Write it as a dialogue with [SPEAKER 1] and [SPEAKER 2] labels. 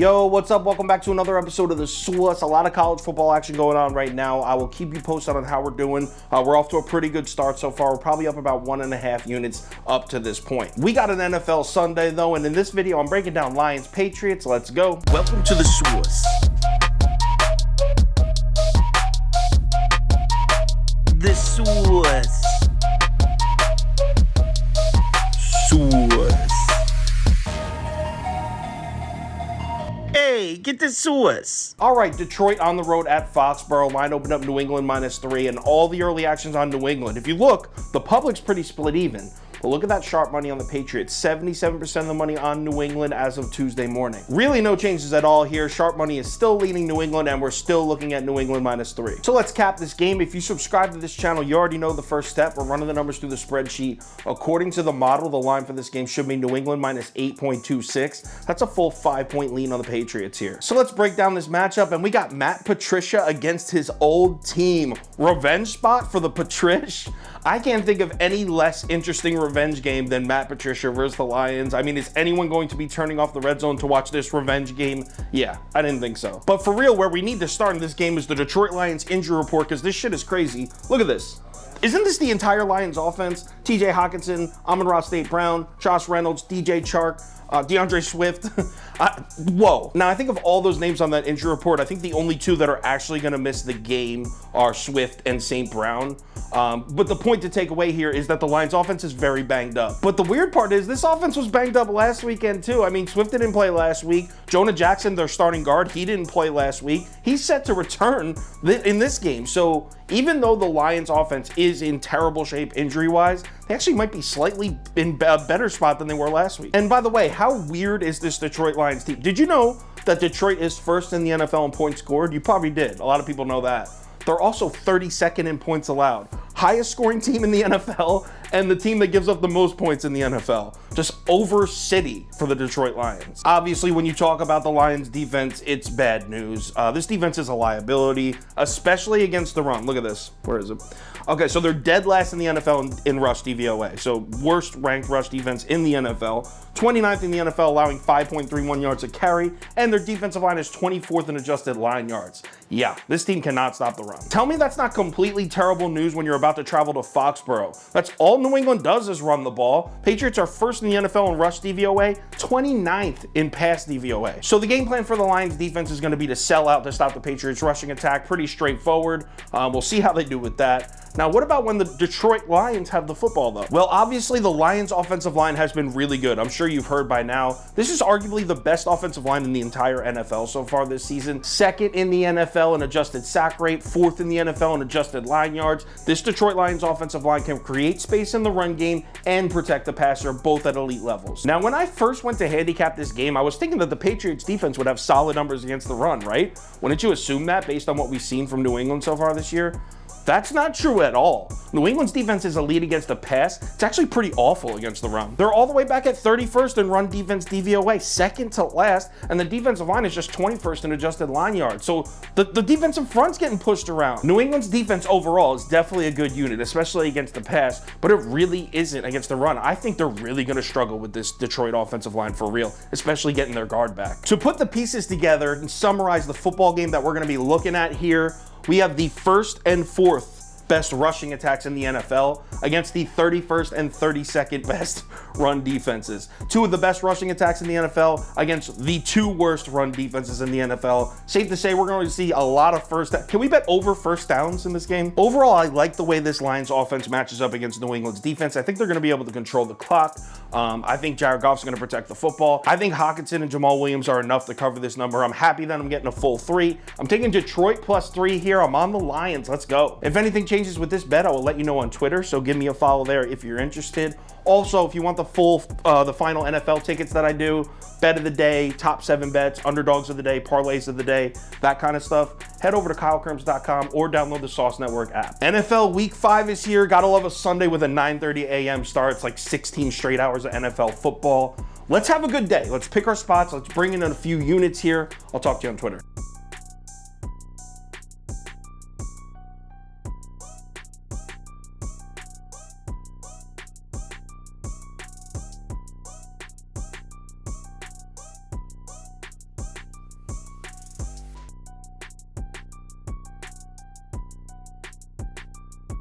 [SPEAKER 1] Yo, what's up? Welcome back to another episode of The Sauce. A lot of college football action going on right now. I will keep you posted on how we're doing. We're off to a pretty good start so far. We're probably up about 1.5 units up to this point. We got an NFL Sunday though, and in this video, I'm breaking down Lions Patriots. Let's go.
[SPEAKER 2] Welcome to The Sauce. The Sauce. Sauce. Hey, get the sauce.
[SPEAKER 1] All right, Detroit on the road at Foxborough. Line opened up New England -3, and all the early actions on New England. If you look, the public's pretty split even. But look at that sharp money on the Patriots. 77% of the money on New England as of Tuesday morning. Really no changes at all here. Sharp money is still leaning New England, and we're still looking at New England -3. So let's cap this game. If you subscribe to this channel, you already know the first step. We're running the numbers through the spreadsheet. According to the model, the line for this game should be New England -8.26. That's a full 5-point lean on the Patriots here. So let's break down this matchup, and we got Matt Patricia against his old team. Revenge spot for the Patrish. I can't think of any less interesting revenge game than Matt Patricia versus the Lions. I mean, is anyone going to be turning off the red zone to watch this revenge game? Yeah, I didn't think so. But for real, where we need to start in this game is the Detroit Lions injury report, because this shit is crazy. Look at this. Isn't this the entire Lions offense? TJ Hockenson, Amon-Ra St. Brown, Josh Reynolds, DJ Chark, DeAndre Swift. Whoa. Now, I think of all those names on that injury report, I think the only two that are actually going to miss the game are Swift and St. Brown. But the point to take away here is that the Lions offense is very banged up. But the weird part is this offense was banged up last weekend too. I mean, Swift didn't play last week. Jonah Jackson, their starting guard, he didn't play last week. He's set to return in this game. So even though the Lions offense is in terrible shape injury-wise, they actually might be slightly in a better spot than they were last week. And by the way, how weird is this Detroit Lions team? Did you know that Detroit is first in the NFL in points scored? You probably did. A lot of people know that. They're also 32nd in points allowed. Highest scoring team in the NFL, and the team that gives up the most points in the NFL. Just over city for the Detroit Lions. Obviously, when you talk about the Lions defense, it's bad news. This defense is a liability, especially against the run. Look at this. Where is it? Okay, so they're dead last in the NFL in rush DVOA. So worst ranked rush defense in the NFL. 29th in the NFL, allowing 5.31 yards a carry, and their defensive line is 24th in adjusted line yards. Yeah, this team cannot stop the run. Tell me that's not completely terrible news when you're about to travel to Foxborough. That's all New England does is run the ball. Patriots are first in the NFL in rush DVOA, 29th in pass DVOA. So the game plan for the Lions defense is going to be to sell out to stop the Patriots rushing attack. Pretty straightforward. We'll see how they do with that. Now, what about when the Detroit Lions have the football, though? Well, obviously, the Lions' offensive line has been really good. I'm sure you've heard by now. This is arguably the best offensive line in the entire NFL so far this season. Second in the NFL in adjusted sack rate, fourth in the NFL in adjusted line yards. This Detroit Lions offensive line can create space in the run game and protect the passer, both at elite levels. Now, when I first went to handicap this game, I was thinking that the Patriots defense would have solid numbers against the run, right? Wouldn't you assume that based on what we've seen from New England so far this year? That's not true at all. New England's defense is elite against the pass. It's actually pretty awful against the run. They're all the way back at 31st in run defense DVOA, second to last, and the defensive line is just 21st in adjusted line yards. So the defensive front's getting pushed around. New England's defense overall is definitely a good unit, especially against the pass, but it really isn't against the run. I think they're really going to struggle with this Detroit offensive line for real, especially getting their guard back. To put the pieces together and summarize the football game that we're going to be looking at here, we have the first and fourth best rushing attacks in the NFL against the 31st and 32nd best run defenses. Two of the best rushing attacks in the NFL against the two worst run defenses in the NFL. Safe to say we're going to see a lot of Can we bet over first downs in this game? Overall, I like the way this Lions offense matches up against New England's defense. I think they're going to be able to control the clock. I think Jared Goff's going to protect the football. I think Hockenson and Jamal Williams are enough to cover this number. I'm happy that I'm getting a full 3. I'm taking Detroit +3 here. I'm on the Lions. Let's go. If anything changes with this bet, I will let you know on Twitter, so give me a follow there if you're interested. Also, if you want the full, the final NFL tickets that I do, bet of the day, top 7 bets, underdogs of the day, parlays of the day, that kind of stuff, head over to KyleKirms.com or download the Sauce Network app. NFL Week 5 is here. Gotta love a Sunday with a 9:30 a.m. start. It's like 16 straight hours of NFL football. Let's have a good day. Let's pick our spots. Let's bring in a few units here. I'll talk to you on Twitter.